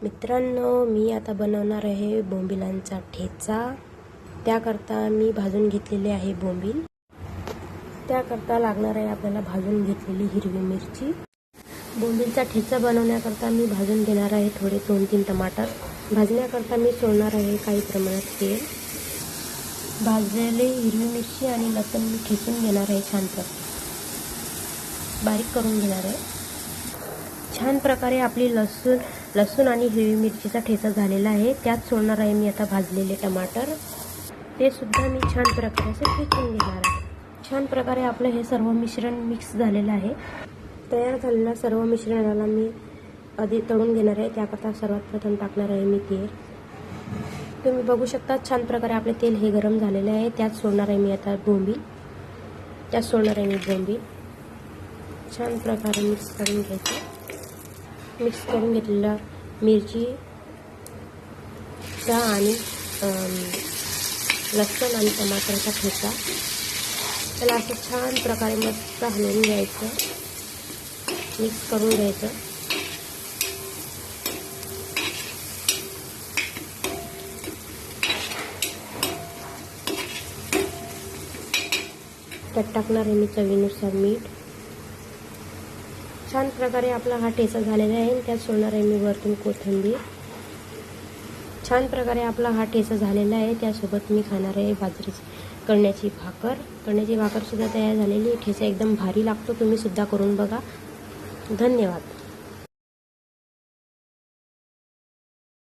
मित्रांनो, मी आता बनवणार आहे बोंबिलांचा ठेचा। त्याकरता मी भाजून घेतलेले आहे बोंबील। त्याकरता लागणार आहे आपल्याला भाजून घेतलेली हिरवी मिरची। बोंबिलचा ठेचा बनवण्याकरता मी भाजून घेणार आहे थोडे 2-3 टमाटर। भाजण्याकरता मी सोडणार आहे काही प्रमाणात तेल। भाजलेली हिरवी मिरची आणि लसूण मी ठेचून घेणार आहे, छान बारीक करून घेणार आहे। छान प्रकारे आपली लसूण आणि हिरवी मिरचीचा ठेचा झालेला आहे। त्यात सोडणार आहे मी आता भाजलेले टमाटर। ते सुद्धा मी छान प्रकारे असे ठेचून घेणार आहे। छान प्रकारे आपलं हे सर्व मिश्रण मिक्स झालेलं आहे। तयार झालेल्या सर्व मिश्रणाला मी आधी तळून घेणार आहे। त्याकरता सर्वात प्रथम टाकणार आहे मी तेल। तुम्ही बघू शकता छान प्रकारे आपले तेल हे गरम झालेले आहे। त्यात सोडणार आहे मी आता बोंबील। छान प्रकारे मिक्स करून घ्यायचं। मिक्स करून घेतलेला मिरचीचा आणि लसूण आणि टमाटरचा ठेचा त्याला असं छान प्रकारे मस्त हलवून घ्यायचं, मिक्स करून घ्यायचं। त्यात टाकणार आहे मी चवीनुसार मीठ। छान प्रकारे आपला हा ठेचा झालेला आहे। त्यात सोडणार आहे मी वरतून कोथिंबीर। छान प्रकारे आपला हा ठेचा झालेला आहे। त्यासोबत मी खाणार आहे कणण्याची भाकर सुद्धा तयार झालेली। ठेचा एकदम भारी लागतो, तुम्ही सुद्धा करून बघा। धन्यवाद।